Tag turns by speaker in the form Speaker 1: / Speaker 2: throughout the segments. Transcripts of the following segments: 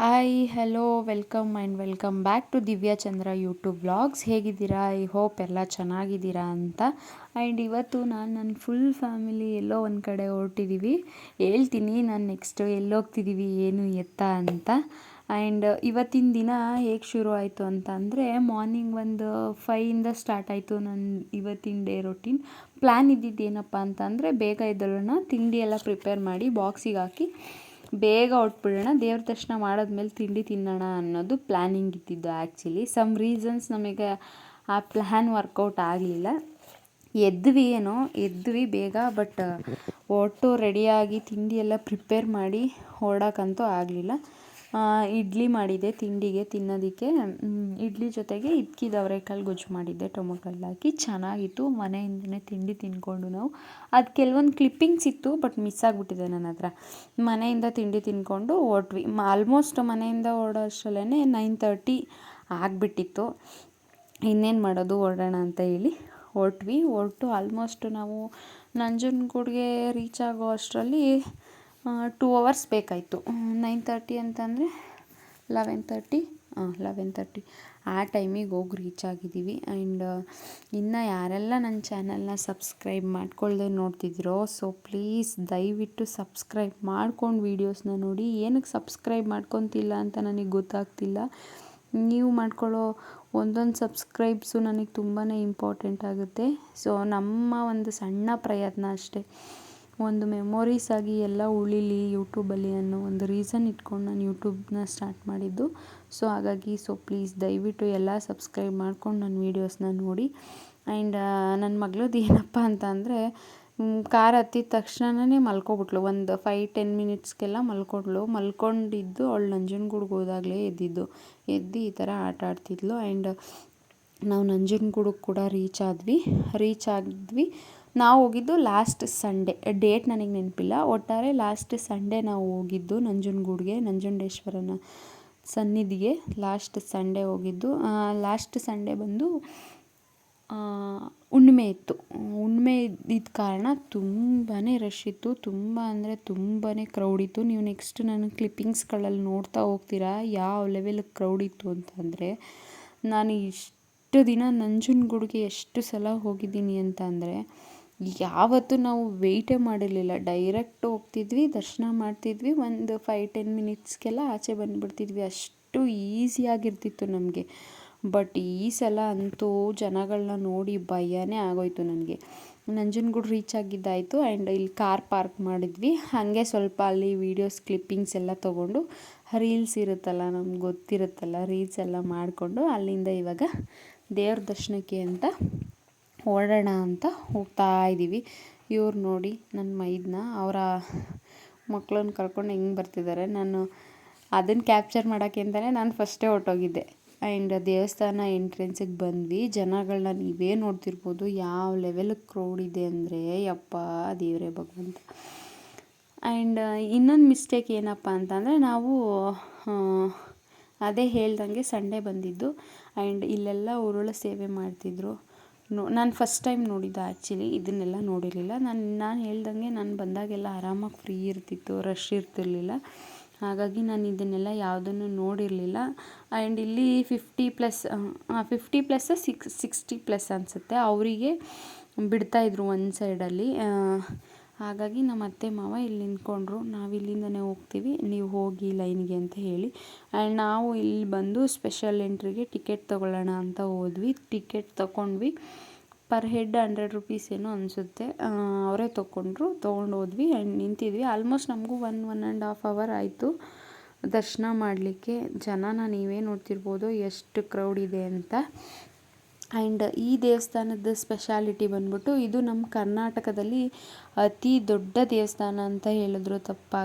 Speaker 1: Hi hello welcome back to Divya Chandra YouTube vlogs. ಹೇಗಿದ್ದೀರಾ? I hope ಎಲ್ಲ ಚೆನ್ನಾಗಿದ್ದೀರಾ ಅಂತ. ಆ್ಯಂಡ್ ಇವತ್ತು ನನ್ನ ಫುಲ್ ಫ್ಯಾಮಿಲಿ ಎಲ್ಲೋ ಒಂದು ಕಡೆ ಹೊರಟಿದ್ದೀವಿ. ಹೇಳ್ತೀನಿ ನಾನು ನೆಕ್ಸ್ಟು ಎಲ್ಲೋಗ್ತಿದ್ದೀವಿ ಏನು ಎತ್ತ ಅಂತ. ಆ್ಯಂಡ್ ಇವತ್ತಿನ ದಿನ ಹೇಗೆ ಶುರು ಆಯಿತು ಅಂತ ಅಂದರೆ, ಮಾರ್ನಿಂಗ್ ಒಂದು 5ಇಂದ ಸ್ಟಾರ್ಟ್ ಆಯಿತು ನನ್ನ ಇವತ್ತಿನ ಡೇ ರೊಟೀನ್. ಪ್ಲ್ಯಾನ್ ಇದ್ದಿದ್ದೇನಪ್ಪ ಅಂತಂದರೆ, ಬೇಗ ಎದ್ದೇಳೋಣ, ತಿಂಡಿ ಎಲ್ಲ ಪ್ರಿಪೇರ್ ಮಾಡಿ ಬಾಕ್ಸಿಗೆ ಹಾಕಿ ಬೇಗ ಹೊಟ್ಬಿಡೋಣ, ದೇವ್ರ ದರ್ಶನ ಮಾಡಿದ್ಮೇಲೆ ತಿಂಡಿ ತಿನ್ನೋಣ ಅನ್ನೋದು ಪ್ಲ್ಯಾನಿಂಗ್ ಇದ್ದಿದ್ದು. ಆ್ಯಕ್ಚುಲಿ ಸಮ್ ರೀಸನ್ಸ್ ನಮಗೆ ಆ ಪ್ಲ್ಯಾನ್ ವರ್ಕೌಟ್ ಆಗಲಿಲ್ಲ. ಎದ್ವಿ ಬೇಗ, ಬಟ್ ಒಟ್ಟು ರೆಡಿಯಾಗಿ ತಿಂಡಿ ಎಲ್ಲ ಪ್ರಿಪೇರ್ ಮಾಡಿ ಹೊರಡೋಕ್ಕಂತೂ ಆಗಲಿಲ್ಲ. ಇಡ್ಲಿ ಮಾಡಿದ್ದೆ ತಿಂಡಿಗೆ ತಿನ್ನೋದಕ್ಕೆ. ಇಡ್ಲಿ ಜೊತೆಗೆ ಇದ್ಕಿದ ಅವರೆಕಾಳು ಗೊಜ್ಜು ಮಾಡಿದ್ದೆ ಟೊಮೊಟೊ ಎಲ್ಲ ಹಾಕಿ, ಚೆನ್ನಾಗಿತ್ತು. ಮನೆಯಿಂದನೇ ತಿಂಡಿ ತಿಂದ್ಕೊಂಡು ನಾವು ಅದು ಕೆಲವೊಂದು ಕ್ಲಿಪ್ಪಿಂಗ್ಸ್ ಇತ್ತು, ಬಟ್ ಮಿಸ್ ಆಗಿಬಿಟ್ಟಿದೆ ನನ್ನ ಹತ್ರ. ಮನೆಯಿಂದ ತಿಂಡಿ ತಿಂದ್ಕೊಂಡು ಹೊರಟ್ವಿ. ಆಲ್ಮೋಸ್ಟ್ ಮನೆಯಿಂದ ಹೊರಡೋ ಅಷ್ಟರಲ್ಲೇ 9:30 ಆಗಿಬಿಟ್ಟಿತ್ತು. ಇನ್ನೇನು ಮಾಡೋದು, ಹೊರಡೋಣ ಅಂತ ಹೇಳಿ ಹೊರಟು ಆಲ್ಮೋಸ್ಟ್ ನಾವು ನಂಜನಗೂಡಿಗೆ ರೀಚ್ ಆಗೋ ಅಷ್ಟರಲ್ಲಿ 2 hours ಬೇಕಾಯಿತು. 9:30 ಅಂತಂದರೆ 11:30 ಆ ಟೈಮಿಗೆ ಹೋಗಿ ರೀಚ್ ಆಗಿದ್ದೀವಿ. ಆ್ಯಂಡ್ ಇನ್ನು ಯಾರೆಲ್ಲ ನನ್ನ ಚಾನಲ್ನ ಸಬ್ಸ್ಕ್ರೈಬ್ ಮಾಡ್ಕೊಳ್ದೆ ನೋಡ್ತಿದ್ದೀರೋ, ಸೊ ಪ್ಲೀಸ್ ದಯವಿಟ್ಟು ಸಬ್ಸ್ಕ್ರೈಬ್ ಮಾಡ್ಕೊಂಡು ವೀಡಿಯೋಸ್ನ ನೋಡಿ. ಏನಕ್ಕೆ ಸಬ್ಸ್ಕ್ರೈಬ್ ಮಾಡ್ಕೊತಿಲ್ಲ ಅಂತ ನನಗೆ ಗೊತ್ತಾಗ್ತಿಲ್ಲ. ನೀವು ಮಾಡ್ಕೊಳ್ಳೋ ಒಂದೊಂದು ಸಬ್ಸ್ಕ್ರೈಬ್ಸು ನನಗೆ ತುಂಬಾ ಇಂಪಾರ್ಟೆಂಟ್ ಆಗುತ್ತೆ. ಸೊ ನಮ್ಮ ಒಂದು ಸಣ್ಣ ಪ್ರಯತ್ನ ಅಷ್ಟೇ, ಒಂದು ಮೆಮೊರೀಸ್ ಆಗಿ ಎಲ್ಲ ಉಳಿಲಿ ಯೂಟ್ಯೂಬಲ್ಲಿ ಅನ್ನೋ ಒಂದು ರೀಸನ್ ಇಟ್ಕೊಂಡು ನಾನು ಯೂಟ್ಯೂಬ್ನ ಸ್ಟಾರ್ಟ್ ಮಾಡಿದ್ದು. ಸೊ ಹಾಗಾಗಿ ಪ್ಲೀಸ್ ದಯವಿಟ್ಟು ಎಲ್ಲ ಸಬ್ಸ್ಕ್ರೈಬ್ ಮಾಡ್ಕೊಂಡು ನನ್ನ ವೀಡಿಯೋಸ್ನ ನೋಡಿ. ಆ್ಯಂಡ್ ನನ್ನ ಮಗಳದ್ದು ಏನಪ್ಪ ಅಂತ ಅಂದರೆ, ಕಾರ್ ಹತ್ತಿದ ತಕ್ಷಣವೇ ಮಲ್ಕೊಬಿಟ್ಲು. ಒಂದು 5-10 ಮಿನಿಟ್ಸ್ಗೆಲ್ಲ ಮಲ್ಕೊಂಡಿದ್ದು ಅವಳು ನಂಜನಗೂಡಿಗೆ ಹೋದಾಗಲೇ ಎದ್ದು ಈ ಥರ ಆಟ ಆಡ್ತಿದ್ಲು. ಆ್ಯಂಡ್ ನಾವು ನಂಜನಗೂಡಿಗೆ ಕೂಡ ರೀಚ್ ಆದ್ವಿ. ನಾವು ಹೋಗಿದ್ದು ಲಾಸ್ಟ್ ಸಂಡೇ, ಡೇಟ್ ನನಗೆ ನೆನಪಿಲ್ಲ, ಒಟ್ಟಾರೆ ಲಾಸ್ಟ್ ಸಂಡೇ ನಾವು ಹೋಗಿದ್ದು ನಂಜನಗೂಡಿಗೆ, ನಂಜುಂಡೇಶ್ವರನ ಸನ್ನಿಧಿಗೆ ಲಾಸ್ಟ್ ಸಂಡೇ ಹೋಗಿದ್ದು. ಲಾಸ್ಟ್ ಸಂಡೇ ಬಂದು ಹುಣ್ಣಿಮೆ ಇತ್ತು. ಹುಣ್ಣಿಮೆ ಇದ್ದಿದ್ದ ಕಾರಣ ತುಂಬಾ ರಶ್ ಇತ್ತು, ತುಂಬ ಅಂದರೆ ತುಂಬಾ ಕ್ರೌಡ್ ಇತ್ತು. ನೀವು ನೆಕ್ಸ್ಟ್ ನನ್ನ ಕ್ಲಿಪ್ಪಿಂಗ್ಸ್ಗಳಲ್ಲಿ ನೋಡ್ತಾ ಹೋಗ್ತೀರಾ ಯಾವ ಲೆವೆಲ್ಗೆ ಕ್ರೌಡ್ ಇತ್ತು ಅಂತಂದರೆ. ನಾನು ಇಷ್ಟು ದಿನ ನಂಜನಗೂಡಿಗೆ ಎಷ್ಟು ಸಲ ಹೋಗಿದ್ದೀನಿ ಅಂತ ಅಂದರೆ, ಯಾವತ್ತೂ ನಾವು ವೆಯ್ಟೇ ಮಾಡಿರಲಿಲ್ಲ. ಡೈರೆಕ್ಟ್ ಹೋಗ್ತಿದ್ವಿ, ದರ್ಶನ ಮಾಡ್ತಿದ್ವಿ, ಒಂದು 5-10 ಮಿನಿಟ್ಸ್ಗೆಲ್ಲ ಆಚೆ ಬಂದುಬಿಡ್ತಿದ್ವಿ. ಅಷ್ಟು ಈಸಿಯಾಗಿರ್ತಿತ್ತು ನಮಗೆ. ಬಟ್ ಈ ಸಲ ಅಂತೂ ಜನಗಳನ್ನ ನೋಡಿ ಭಯನೇ ಆಗೋಯ್ತು ನನಗೆ. ನಂಜನಗೂಡು ರೀಚ್ ಆಗಿದ್ದಾಯಿತು. ಆ್ಯಂಡ್ ಇಲ್ಲಿ ಕಾರ್ ಪಾರ್ಕ್ ಮಾಡಿದ್ವಿ. ಹಾಗೆ ಸ್ವಲ್ಪ ಅಲ್ಲಿ ವೀಡಿಯೋಸ್ ಕ್ಲಿಪ್ಪಿಂಗ್ಸ್ ಎಲ್ಲ ತೊಗೊಂಡು, ರೀಲ್ಸ್ ಇರುತ್ತಲ್ಲ, ನಮ್ಗೆ ಗೊತ್ತಿರುತ್ತಲ್ಲ, ರೀಲ್ಸ್ ಎಲ್ಲ ಮಾಡಿಕೊಂಡು ಅಲ್ಲಿಂದ ಇವಾಗ ದೇವ್ರ ದರ್ಶನಕ್ಕೆ ಅಂತ ಹೊರಡೋಣ ಅಂತ ಹೋಗ್ತಾ ಇದ್ದೀವಿ. ಇವ್ರು ನೋಡಿ ನನ್ನ ಮೈದನ, ಅವರ ಮಕ್ಕಳನ್ನ ಕರ್ಕೊಂಡು ಹೆಂಗೆ ಬರ್ತಿದ್ದಾರೆ. ನಾನು ಅದನ್ನು ಕ್ಯಾಪ್ಚರ್ ಮಾಡೋಕ್ಕೆ ಅಂತಲೇ ನಾನು ಫಸ್ಟೇ ಹೊರಟೋಗಿದ್ದೆ. ಆ್ಯಂಡ್ ದೇವಸ್ಥಾನ ಎಂಟ್ರೆನ್ಸಿಗೆ ಬಂದ್ವಿ. ಜನಗಳನ್ನ ನೀವೇ ನೋಡ್ತಿರ್ಬೋದು ಯಾವ ಲೆವೆಲ್ಗೆ ಕ್ರೌಡ್ ಇದೆ ಅಂದರೆ, ಯಪ್ಪ ದೇವರೇ ಭಗವಂತ. ಆ್ಯಂಡ್ ಇನ್ನೊಂದು ಮಿಸ್ಟೇಕ್ ಏನಪ್ಪ ಅಂತಂದರೆ, ನಾವು ಅದೇ ಹೇಳ್ದಂಗೆ ಸಂಡೇ ಬಂದಿದ್ದು. ಆ್ಯಂಡ್ ಇಲ್ಲೆಲ್ಲ ಉರುಳು ಸೇವೆ ಮಾಡ್ತಿದ್ರು. ನಾನು ಫಸ್ಟ್ ಟೈಮ್ ನೋಡಿದ್ದು ಆ್ಯಕ್ಚುಲಿ, ಇದನ್ನೆಲ್ಲ ನೋಡಿರಲಿಲ್ಲ. ನಾನು ಹೇಳ್ದಂಗೆ ನಾನು ಬಂದಾಗೆಲ್ಲ ಆರಾಮಾಗಿ ಫ್ರೀ ಇರ್ತಿತ್ತು, ರಶ್ ಇರ್ತಿರ್ಲಿಲ್ಲ. ಹಾಗಾಗಿ ನಾನು ಇದನ್ನೆಲ್ಲ ಯಾವುದನ್ನು ನೋಡಿರಲಿಲ್ಲ. ಆ್ಯಂಡ್ ಇಲ್ಲಿ 50+ 60+ ಅನಿಸುತ್ತೆ ಅವರಿಗೆ ಬಿಡ್ತಾಯಿದ್ರು ಒಂದು ಸೈಡಲ್ಲಿ. ಹಾಗಾಗಿ ನಮ್ಮ ಅತ್ತೆ ಮಾವ ಇಲ್ಲಿ ನಿಂತ್ಕೊಂಡ್ರು. ನಾವು ಇಲ್ಲಿಂದನೇ ಹೋಗ್ತೀವಿ, ನೀವು ಹೋಗಿ ಲೈನ್ಗೆ ಅಂತ ಹೇಳಿ. ಆ್ಯಂಡ್ ನಾವು ಇಲ್ಲಿ ಬಂದು ಸ್ಪೆಷಲ್ ಎಂಟ್ರಿಗೆ ಟಿಕೆಟ್ ತೊಗೊಳ್ಳೋಣ ಅಂತ ಹೋದ್ವಿ. ಟಿಕೆಟ್ ತೊಗೊಂಡ್ವಿ. ಪರ್ ಹೆಡ್ 100 rupees ಏನೋ ಅನಿಸುತ್ತೆ. ಅವರೇ ತೊಗೊಂಡು ಹೋದ್ವಿ. ಆ್ಯಂಡ್ ನಿಂತಿದ್ವಿ. ಆಲ್ಮೋಸ್ಟ್ ನಮಗೂ 1.5 hour ಆಯಿತು ದರ್ಶನ ಮಾಡಲಿಕ್ಕೆ. ಜನನ ನೀವೇ ನೋಡ್ತಿರ್ಬೋದು ಎಷ್ಟು ಕ್ರೌಡ್ ಇದೆ ಅಂತ. ಆ್ಯಂಡ್ ಈ ದೇವಸ್ಥಾನದ ಸ್ಪೆಷಾಲಿಟಿ ಬಂದ್ಬಿಟ್ಟು, ಇದು ನಮ್ಮ ಕರ್ನಾಟಕದಲ್ಲಿ ಅತಿ ದೊಡ್ಡ ದೇವಸ್ಥಾನ ಅಂತ ಹೇಳಿದ್ರು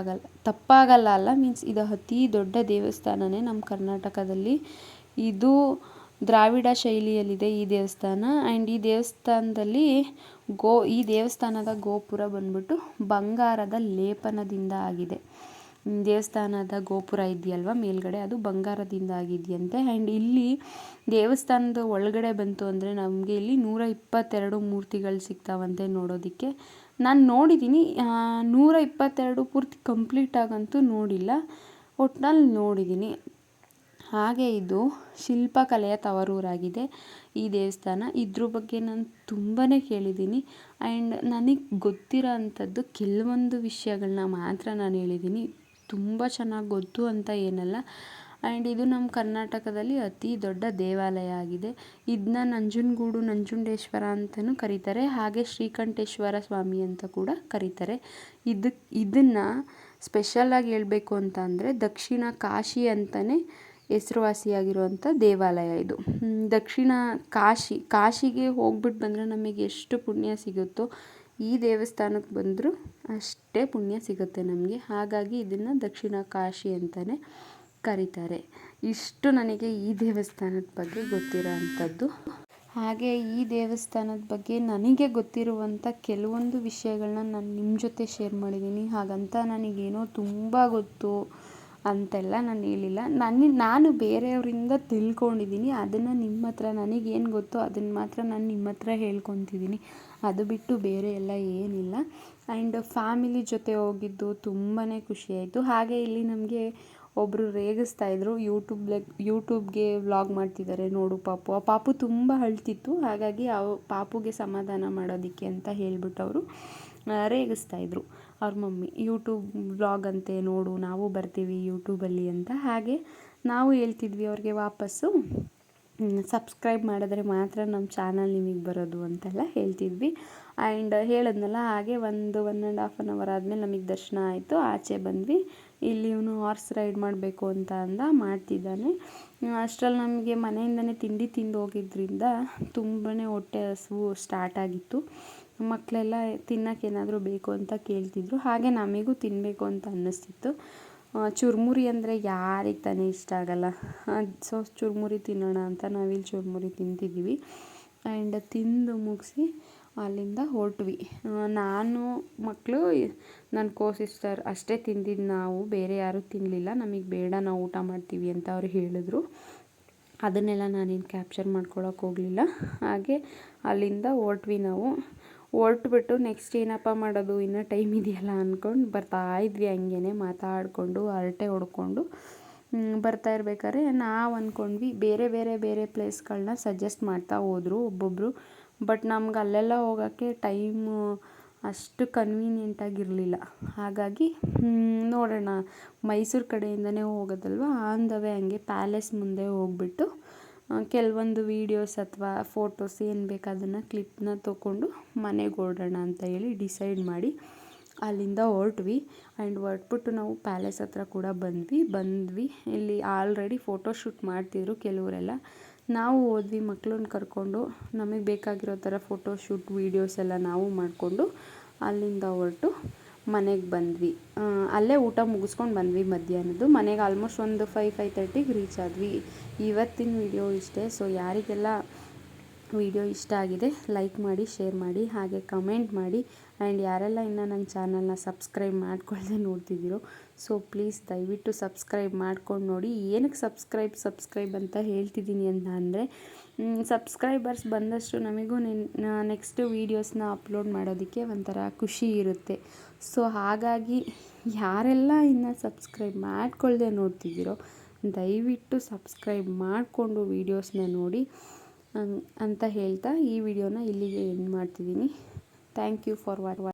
Speaker 1: ತಪ್ಪಾಗಲ್ಲ ಅಲ್ಲ, ಮೀನ್ಸ್ ಇದು ಅತಿ ದೊಡ್ಡ ದೇವಸ್ಥಾನನೇ ನಮ್ಮ ಕರ್ನಾಟಕದಲ್ಲಿ. ಇದು ದ್ರಾವಿಡ ಶೈಲಿಯಲ್ಲಿದೆ ಈ ದೇವಸ್ಥಾನ. ಆ್ಯಂಡ್ ಈ ದೇವಸ್ಥಾನದಲ್ಲಿ ಈ ದೇವಸ್ಥಾನದ ಗೋಪುರ ಬಂದ್ಬಿಟ್ಟು ಬಂಗಾರದ ಲೇಪನದಿಂದ ಆಗಿದೆ. ದೇವಸ್ಥಾನದ ಗೋಪುರ ಇದೆಯಲ್ವ ಮೇಲ್ಗಡೆ, ಅದು ಬಂಗಾರದಿಂದ ಆಗಿದೆಯಂತೆ. ಆ್ಯಂಡ್ ಇಲ್ಲಿ ದೇವಸ್ಥಾನದ ಒಳಗಡೆ ಬಂತು ಅಂದರೆ ನಮಗೆ ಇಲ್ಲಿ 122 ಮೂರ್ತಿಗಳು ಸಿಗ್ತಾವಂತೆ ನೋಡೋದಕ್ಕೆ. ನಾನು ನೋಡಿದ್ದೀನಿ, 122 ಪೂರ್ತಿ ಕಂಪ್ಲೀಟಾಗಂತೂ ನೋಡಿಲ್ಲ. ಒಟ್ನಲ್ಲಿ ನೋಡಿದ್ದೀನಿ. ಹಾಗೆ ಇದು ಶಿಲ್ಪಕಲೆಯ ತವರೂರಾಗಿದೆ ಈ ದೇವಸ್ಥಾನ. ಇದ್ರ ಬಗ್ಗೆ ನಾನು ತುಂಬಾ ಕೇಳಿದ್ದೀನಿ ಆ್ಯಂಡ್ ನನಗೆ ಗೊತ್ತಿರೋ ಅಂಥದ್ದು ಕೆಲವೊಂದು ವಿಷಯಗಳನ್ನ ಮಾತ್ರ ನಾನು ಹೇಳಿದ್ದೀನಿ. ತುಂಬ ಚೆನ್ನಾಗಿ ಗೊತ್ತು ಅಂತ ಏನಲ್ಲ. ಆ್ಯಂಡ್ ಇದು ನಮ್ಮ ಕರ್ನಾಟಕದಲ್ಲಿ ಅತಿ ದೊಡ್ಡ ದೇವಾಲಯ ಆಗಿದೆ. ಇದನ್ನ ನಂಜನಗೂಡು ನಂಜುಂಡೇಶ್ವರ ಅಂತಲೂ ಕರೀತಾರೆ, ಹಾಗೆ ಶ್ರೀಕಂಠೇಶ್ವರ ಸ್ವಾಮಿ ಅಂತ ಕೂಡ ಕರೀತಾರೆ. ಇದನ್ನು ಸ್ಪೆಷಲಾಗಿ ಹೇಳಬೇಕು ಅಂತ ಅಂದರೆ ದಕ್ಷಿಣ ಕಾಶಿ ಅಂತಲೇ ಹೆಸರುವಾಸಿಯಾಗಿರುವಂಥ ದೇವಾಲಯ ಇದು. ದಕ್ಷಿಣ ಕಾಶಿಗೆ ಹೋಗ್ಬಿಟ್ಟು ಬಂದರೆ ನಮಗೆ ಎಷ್ಟು ಪುಣ್ಯ ಸಿಗುತ್ತೋ ಈ ದೇವಸ್ಥಾನಕ್ಕೆ ಬಂದರೂ ಅಷ್ಟೇ ಪುಣ್ಯ ಸಿಗುತ್ತೆ ನಮಗೆ. ಹಾಗಾಗಿ ಇದನ್ನು ದಕ್ಷಿಣ ಕಾಶಿ ಅಂತಲೇ ಕರೀತಾರೆ. ಇಷ್ಟು ನನಗೆ ಈ ದೇವಸ್ಥಾನದ ಬಗ್ಗೆ ಗೊತ್ತಿರೋ ಅಂಥದ್ದು. ಹಾಗೆ ಈ ದೇವಸ್ಥಾನದ ಬಗ್ಗೆ ನನಗೆ ಗೊತ್ತಿರುವಂಥ ಕೆಲವೊಂದು ವಿಷಯಗಳನ್ನ ನಾನು ನಿಮ್ಮ ಜೊತೆ ಶೇರ್ ಮಾಡಿದ್ದೀನಿ. ಹಾಗಂತ ನನಗೇನೋ ತುಂಬ ಗೊತ್ತು ಅಂತೆಲ್ಲ ನಾನು ಹೇಳಿಲ್ಲ. ನಾನು ಬೇರೆಯವರಿಂದ ತಿಳ್ಕೊಂಡಿದ್ದೀನಿ, ಅದನ್ನು ನಿಮ್ಮ ಹತ್ರ ನನಗೇನು ಗೊತ್ತೋ ಅದನ್ನು ಮಾತ್ರ ನಾನು ನಿಮ್ಮ ಹತ್ರ ಹೇಳ್ಕೊತಿದ್ದೀನಿ. ಅದು ಬಿಟ್ಟು ಬೇರೆ ಎಲ್ಲ ಏನಿಲ್ಲ. ಆ್ಯಂಡ್ ಫ್ಯಾಮಿಲಿ ಜೊತೆ ಹೋಗಿದ್ದು ತುಂಬಾ ಖುಷಿಯಾಯಿತು. ಹಾಗೆ ಇಲ್ಲಿ ನಮಗೆ ಒಬ್ಬರು ರೇಗಿಸ್ತಾಯಿದ್ರು, ಯೂಟ್ಯೂಬ್ಗೆ ವ್ಲಾಗ್ ಮಾಡ್ತಿದ್ದಾರೆ ನೋಡು ಪಾಪು. ಆ ಪಾಪು ತುಂಬ ಅಳ್ತಿತ್ತು. ಹಾಗಾಗಿ ಆ ಪಾಪುಗೆ ಸಮಾಧಾನ ಮಾಡೋದಕ್ಕೆ ಅಂತ ಹೇಳ್ಬಿಟ್ಟು ಅವರು ರೇಗಿಸ್ತಾಯಿದ್ರು ಅವ್ರ ಮಮ್ಮಿ. ಯೂಟ್ಯೂಬ್ ವ್ಲಾಗ್ ಅಂತೆ ನೋಡು, ನಾವು ಬರ್ತೀವಿ ಯೂಟ್ಯೂಬಲ್ಲಿ ಅಂತ. ಹಾಗೆ ನಾವು ಹೇಳ್ತಿದ್ವಿ ಅವ್ರಿಗೆ ವಾಪಸ್ಸು ಸಬ್ಸ್ಕ್ರೈಬ್ ಮಾಡಿದ್ರೆ ಮಾತ್ರ ನಮ್ಮ ಚಾನಲ್ ನಿಮಗೆ ಬರೋದು ಅಂತೆಲ್ಲ ಹೇಳ್ತಿದ್ವಿ. ಆ್ಯಂಡ್ ಹೇಳಿದ್ನಲ್ಲ, ಹಾಗೆ 1.5 ಅವರ್ ಆದಮೇಲೆ ನಮಗೆ ದರ್ಶನ ಆಯಿತು. ಆಚೆ ಬಂದ್ವಿ. ಇಲ್ಲಿ ಇವನು ಹಾರ್ಸ್ ರೈಡ್ ಮಾಡಬೇಕು ಅಂತ ಮಾಡ್ತಿದ್ದಾನೆ. ಅಷ್ಟರಲ್ಲಿ ನಮಗೆ ಮನೆಯಿಂದನೇ ತಿಂಡಿ ತಿಂದು ಹೋಗಿದ್ದರಿಂದ ತುಂಬಾ ಹೊಟ್ಟೆ ಹಸಿವು ಸ್ಟಾರ್ಟ್ ಆಗಿತ್ತು. ಮಕ್ಕಳೆಲ್ಲ ತಿನ್ನೋಕ್ಕೇನಾದರೂ ಬೇಕು ಅಂತ ಕೇಳ್ತಿದ್ರು. ಹಾಗೆ ನಮಗೂ ತಿನ್ನಬೇಕು ಅಂತ ಅನ್ನಿಸ್ತಿತ್ತು. ಚುರುಮುರಿ ಅಂದರೆ ಯಾರಿಗೆ ತಾನೇ ಇಷ್ಟ ಆಗಲ್ಲ. ಸೊ ಚುರುಮುರಿ ತಿನ್ನೋಣ ಅಂತ ನಾವಿಲ್ಲಿ ಚುರುಮುರಿ ತಿಂತಿದ್ದೀವಿ. ಆ್ಯಂಡ್ ತಿಂದು ಮುಗಿಸಿ ಅಲ್ಲಿಂದ ಹೊರಟ್ವಿ. ನಾನು, ಮಕ್ಕಳು, ನನ್ನ ಕೋ-ಸಿಸ್ಟರ್ ಅಷ್ಟೇ ತಿಂದಿದ್ದು ನಾವು. ಬೇರೆ ಯಾರೂ ತಿನ್ನಲಿಲ್ಲ. ನಮಗೆ ಬೇಡ, ನಾವು ಊಟ ಮಾಡ್ತೀವಿ ಅಂತ ಅವ್ರು ಹೇಳಿದ್ರು. ಅದನ್ನೆಲ್ಲ ನಾನೇನು ಕ್ಯಾಪ್ಚರ್ ಮಾಡ್ಕೊಳಕ್ಕೆ ಹೋಗಲಿಲ್ಲ. ಹಾಗೆ ಅಲ್ಲಿಂದ ಹೊರಟ್ವಿ ನಾವು. ಹೊರಟ್ಬಿಟ್ಟು ನೆಕ್ಸ್ಟ್ ಏನಪ್ಪ ಮಾಡೋದು, ಇನ್ನೂ ಟೈಮ್ ಇದೆಯಲ್ಲ ಅಂದ್ಕೊಂಡು ಬರ್ತಾಯಿದ್ವಿ. ಹಂಗೇ ಮಾತಾಡಿಕೊಂಡು ಹರಟೆ ಹೊಡ್ಕೊಂಡು ಬರ್ತಾ ಇರ್ಬೇಕಾದ್ರೆ ನಾವು ಅಂದ್ಕೊಂಡ್ವಿ ಬೇರೆ ಪ್ಲೇಸ್ಗಳನ್ನ ಸಜೆಸ್ಟ್ ಮಾಡ್ತಾ ಹೋದರು ಒಬ್ಬೊಬ್ಬರು. ಬಟ್ ನಮ್ಗೆ ಅಲ್ಲೆಲ್ಲ ಹೋಗೋಕ್ಕೆ ಟೈಮು ಅಷ್ಟು ಕನ್ವೀನಿಯೆಂಟಾಗಿರಲಿಲ್ಲ. ಹಾಗಾಗಿ ನೋಡೋಣ, ಮೈಸೂರು ಕಡೆಯಿಂದನೇ ಹೋಗೋದಲ್ವ, ಆನ್ ದ ವೇ ಹಂಗೆ ಪ್ಯಾಲೇಸ್ ಮುಂದೆ ಹೋಗ್ಬಿಟ್ಟು ಕೆಲವೊಂದು ವೀಡಿಯೋಸ್ ಅಥವಾ ಫೋಟೋಸ್ ಏನು ಬೇಕು ಅದನ್ನು ಕ್ಲಿಪ್ನ ತೊಗೊಂಡು ಮನೆಗೆ ಹೊರಡೋಣ ಅಂತ ಹೇಳಿ ಡಿಸೈಡ್ ಮಾಡಿ ಅಲ್ಲಿಂದ ಹೊರಟ್ವಿ. ಆ್ಯಂಡ್ ಹೊರಟ್ಬಿಟ್ಟು ನಾವು ಪ್ಯಾಲೇಸ್ ಹತ್ರ ಕೂಡ ಬಂದ್ವಿ. ಇಲ್ಲಿ ಆಲ್ರೆಡಿ ಫೋಟೋಶೂಟ್ ಮಾಡ್ತಿದ್ರು ಕೆಲವರೆಲ್ಲ. ನಾವು ಹೋದ್ವಿ ಮಕ್ಕಳನ್ನ ಕರ್ಕೊಂಡು. ನಮಗೆ ಬೇಕಾಗಿರೋ ಥರ ಫೋಟೋಶೂಟ್ ವೀಡಿಯೋಸ್ ಎಲ್ಲ ನಾವು ಮಾಡಿಕೊಂಡು ಅಲ್ಲಿಂದ ಹೊರಟು ಮನೆಗೆ ಬಂದ್ವಿ. ಅಲ್ಲೇ ಊಟ ಮುಗಿಸ್ಕೊಂಡು ಬಂದ್ವಿ ಮಧ್ಯಾಹ್ನದ್ದು. ಮನೆಗೆ ಆಲ್ಮೋಸ್ಟ್ ಒಂದು 5:30ಗೆ ರೀಚ್ ಆದ್ವಿ. ಇವತ್ತಿನ ವಿಡಿಯೋ ಇಷ್ಟೇ. ಸೊ ಯಾರಿಗೆಲ್ಲ ವಿಡಿಯೋ ಇಷ್ಟ ಆಗಿದೆ ಲೈಕ್ ಮಾಡಿ, ಶೇರ್ ಮಾಡಿ, ಹಾಗೆ ಕಮೆಂಟ್ ಮಾಡಿ. ಆ್ಯಂಡ್ ಯಾರೆಲ್ಲ ಇನ್ನೂ ನನ್ನ ಚಾನಲ್ನ ಸಬ್ಸ್ಕ್ರೈಬ್ ಮಾಡ್ಕೊಳ್ಳದೆ ನೋಡ್ತಿದ್ದೀರೋ, ಸೊ ಪ್ಲೀಸ್ ದಯವಿಟ್ಟು ಸಬ್ಸ್ಕ್ರೈಬ್ ಮಾಡ್ಕೊಂಡು ನೋಡಿ. ಏನಕ್ಕೆ ಸಬ್ಸ್ಕ್ರೈಬ್ ಅಂತ ಹೇಳ್ತಿದ್ದೀನಿ ಅಂತ ಅಂದರೆ, ಸಬ್ಸ್ಕ್ರೈಬರ್ಸ್ ಬಂದಷ್ಟು ನಮಗೂ ನೆಕ್ಸ್ಟ್ ವೀಡಿಯೋಸ್ನ ಅಪ್ಲೋಡ್ ಮಾಡೋದಕ್ಕೆ ಒಂಥರ ಖುಷಿ ಇರುತ್ತೆ. ಸೊ ಹಾಗಾಗಿ ಯಾರೆಲ್ಲ ಇನ್ನೂ ಸಬ್ಸ್ಕ್ರೈಬ್ ಮಾಡ್ಕೊಳ್ಳದೆ ನೋಡ್ತಿದ್ದೀರೋ ದಯವಿಟ್ಟು ಸಬ್ಸ್ಕ್ರೈಬ್ ಮಾಡಿಕೊಂಡು ವೀಡಿಯೋಸ್ನ ನೋಡಿ ಅಂತ ಹೇಳ್ತಾ ಈ ವಿಡಿಯೋನ ಇಲ್ಲಿಗೆ ಎಂಡ್ ಮಾಡ್ತಿದ್ದೀನಿ. Thank you for watching.